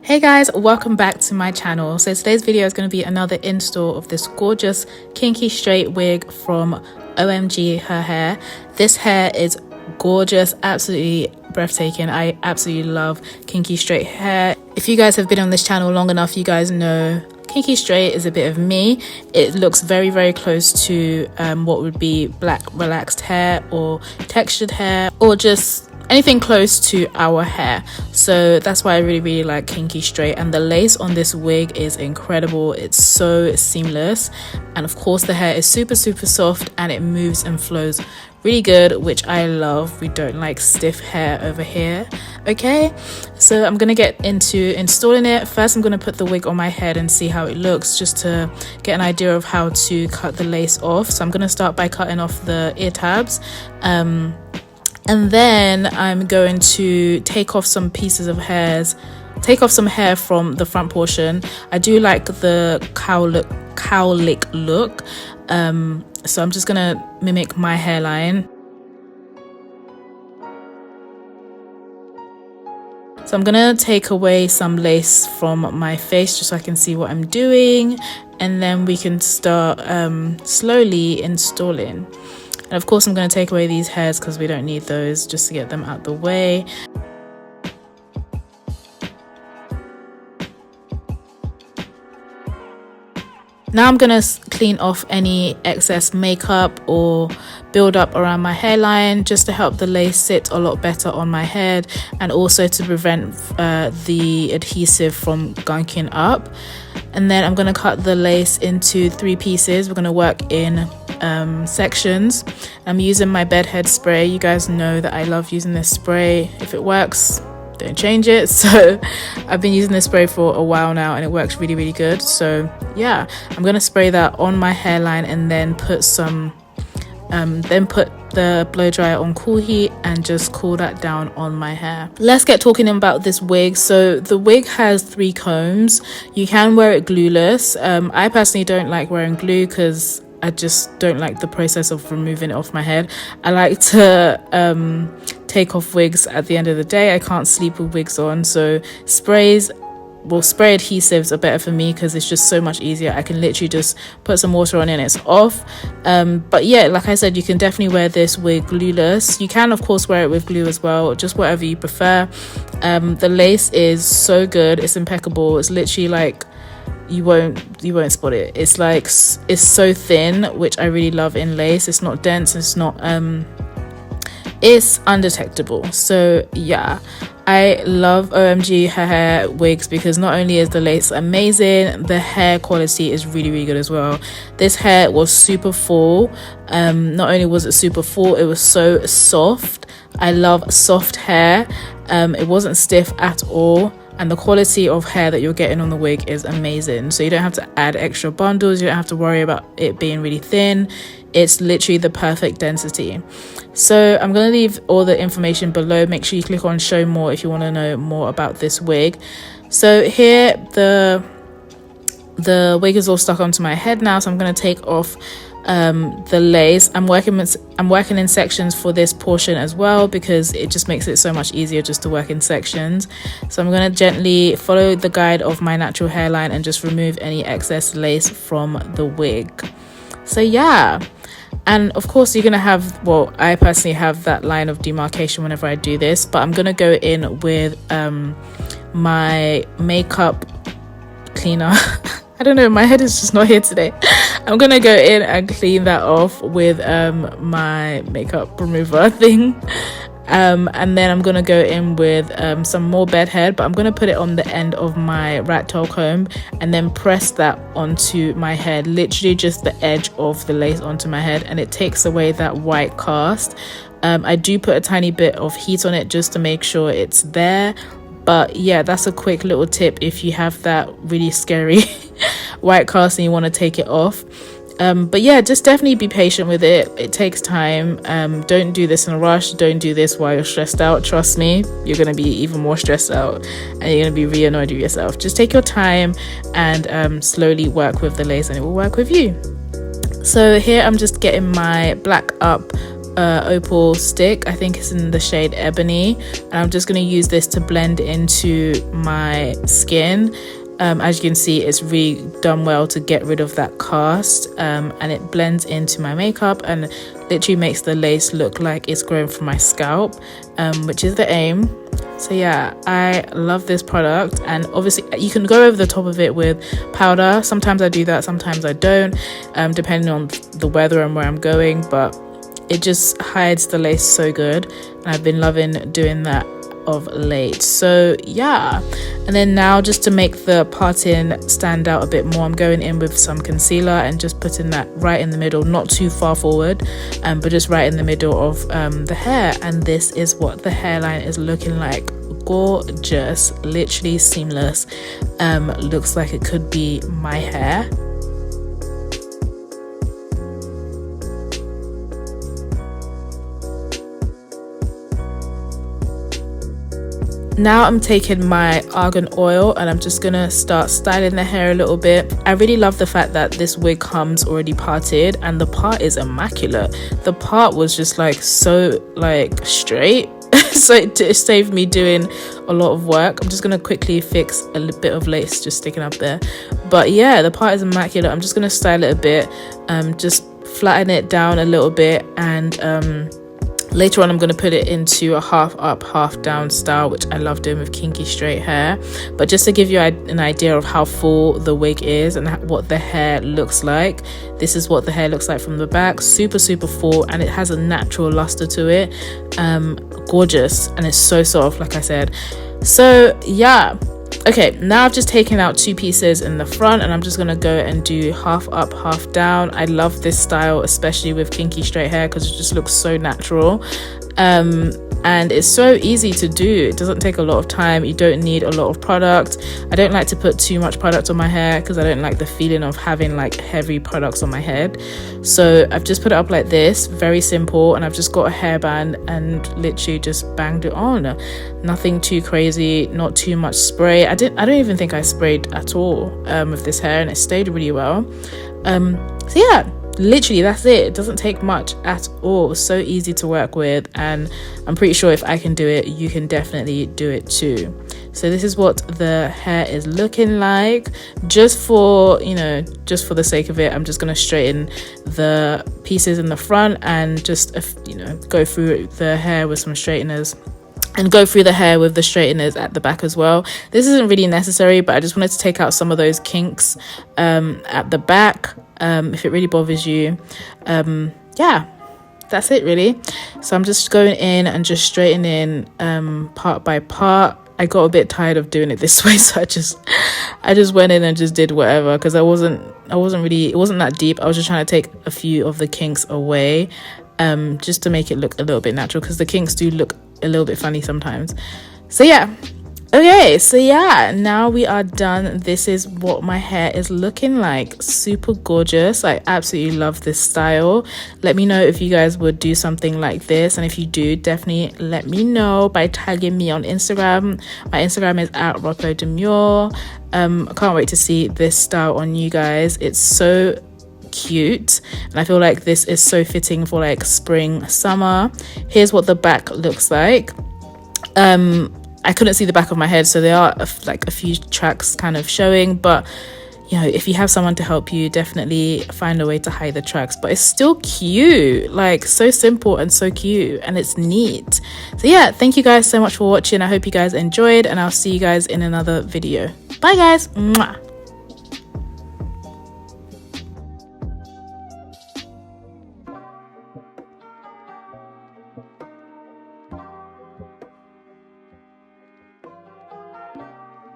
Hey guys, welcome back to my channel. So today's video is going to be another install of this gorgeous kinky straight wig from OMGHerHair. This hair is gorgeous, absolutely breathtaking. I absolutely love kinky straight hair. If you guys have been on this channel long enough, you guys know kinky straight is a bit of me. It looks very close to what would be black relaxed hair or textured hair, or just anything close to our hair. So that's why I really like kinky straight, and the lace on this wig is incredible. It's so seamless, and of course the hair is super soft and it moves and flows really good, which I love. We don't like stiff hair over here. Okay, so I'm gonna get into installing it. First I'm gonna put the wig on my head and see how it looks, just to get an idea of how to cut the lace off. So I'm gonna start by cutting off the ear tabs, and then I'm going to take off some pieces of hairs, take off some hair from the front portion. I do like the cowlick look, so I'm just gonna mimic my hairline. So I'm gonna take away some lace from my face just so I can see what I'm doing, and then we can start slowly installing. And of course I'm going to take away these hairs because we don't need those, just to get them out the way. Now I'm going to clean off any excess makeup or build up around my hairline, just to help the lace sit a lot better on my head, and also to prevent the adhesive from gunking up. And then I'm going to cut the lace into 3 pieces. We're going to work in sections. I'm using my bedhead spray. You guys know that I love using this spray. If it works, don't change it. So I've been using this spray for a while now and it works really good. So yeah, I'm gonna spray that on my hairline and then put some put the blow dryer on cool heat and just cool that down on my hair. Let's get talking about this wig. So the wig has 3 combs. You can wear it glueless. I personally don't like wearing glue because I just don't like the process of removing it off my head. I like to take off wigs at the end of the day. I can't sleep with wigs on, so spray adhesives are better for me because it's just so much easier. I can literally just put some water on and it's off. But yeah, like I said, you can definitely wear this wig glueless. You can of course wear it with glue as well, just whatever you prefer. The lace is so good, it's impeccable. It's literally like you won't spot it. It's like, it's so thin, which I really love in lace. It's not dense, it's not it's undetectable. So yeah, I love OMGHerHair wigs because not only is the lace amazing, the hair quality is really good as well. This hair was super full. Not only was it super full, it was so soft. I love soft hair. It wasn't stiff at all, and the quality of hair that you're getting on the wig is amazing. So you don't have to add extra bundles, you don't have to worry about it being really thin. It's literally the perfect density. So I'm going to leave all the information below. Make sure you click on show more if you want to know more about this wig. So here the wig is all stuck onto my head now, so I'm going to take off the lace. I'm working in sections for this portion as well because it just makes it so much easier just to work in sections. So I'm going to gently follow the guide of my natural hairline and just remove any excess lace from the wig. So yeah, and of course you're gonna have, well, I personally have that line of demarcation whenever I do this, but I'm gonna go in with my makeup cleaner. I don't know, my head is just not here today. I'm gonna go in and clean that off with my makeup remover thing, and then I'm gonna go in with some more bedhead, but I'm gonna put it on the end of my rat tail comb and then press that onto my head, literally just the edge of the lace onto my head, and it takes away that white cast. I do put a tiny bit of heat on it just to make sure it's there. But yeah, that's a quick little tip if you have that really scary white cast and you want to take it off. But yeah, just definitely be patient with it. It takes time. Don't do this in a rush. Don't do this while you're stressed out. Trust me, you're going to be even more stressed out and you're going to be really annoyed with yourself. Just take your time and slowly work with the lace and it will work with you. So here I'm just getting my black up opal stick. I think it's in the shade Ebony, and I'm just going to use this to blend into my skin. As you can see, it's really done well to get rid of that cast, and it blends into my makeup and literally makes the lace look like it's growing from my scalp, which is the aim. So yeah, I love this product, and obviously you can go over the top of it with powder. Sometimes I do that, sometimes I don't, depending on the weather and where I'm going, but it just hides the lace so good, and I've been loving doing that of late. So yeah, and then now, just to make the parting stand out a bit more, I'm going in with some concealer and just putting that right in the middle, not too far forward, but just right in the middle of the hair. And this is what the hairline is looking like. Gorgeous, literally seamless. Looks like it could be my hair. Now I'm taking my argan oil and I'm just gonna start styling the hair a little bit. I really love the fact that this wig comes already parted, and the part is immaculate. The part was just like so like straight, so it saved me doing a lot of work. I'm just gonna quickly fix a little bit of lace just sticking up there, but yeah, the part is immaculate. I'm just gonna style it a bit, just flatten it down a little bit, and later on I'm going to put it into a half up half down style, which I love doing with kinky straight hair. But just to give you an idea of how full the wig is and what the hair looks like, this is what the hair looks like from the back. Super full, and it has a natural luster to it. Gorgeous, and it's so soft, like I said. So yeah, okay, now I've just taken out 2 pieces in the front, and I'm just gonna go and do half up half down. I love this style, especially with kinky straight hair, because it just looks so natural, and it's so easy to do. It doesn't take a lot of time. You don't need a lot of product. I don't like to put too much product on my hair because I don't like the feeling of having like heavy products on my head. So I've just put it up like this, very simple, and I've just got a hairband and literally just banged it on. Nothing too crazy, not too much spray. I don't even think I sprayed at all with this hair, and it stayed really well. So yeah, literally that's it. It doesn't take much at all. So easy to work with, and I'm pretty sure if I can do it, you can definitely do it too. So this is what the hair is looking like. Just for, you know, just for the sake of it, I'm just going to straighten the pieces in the front and just, you know, go through the hair with some straighteners, and go through the hair with the straighteners at the back as well. This isn't really necessary, but I just wanted to take out some of those kinks at the back, if it really bothers you. Yeah, that's it really. So I'm just going in and just straightening part by part. I got a bit tired of doing it this way, so I just went in and just did whatever, because it wasn't that deep. I was just trying to take a few of the kinks away, just to make it look a little bit natural, because the kinks do look a little bit funny sometimes. So yeah, okay, so yeah, now we are done. This is what my hair is looking like. Super gorgeous. I absolutely love this style. Let me know if you guys would do something like this, and if you do, definitely let me know by tagging me on Instagram. My Instagram is @Ropo I can't wait to see this style on you guys. It's so cute, and I feel like this is so fitting for like spring, summer. Here's what the back looks like. I couldn't see the back of my head, so there are like a few tracks kind of showing, but you know, if you have someone to help you, definitely find a way to hide the tracks. But it's still cute, like so simple and so cute, and it's neat. So yeah, thank you guys so much for watching. I hope you guys enjoyed, and I'll see you guys in another video. Bye guys. Mwah.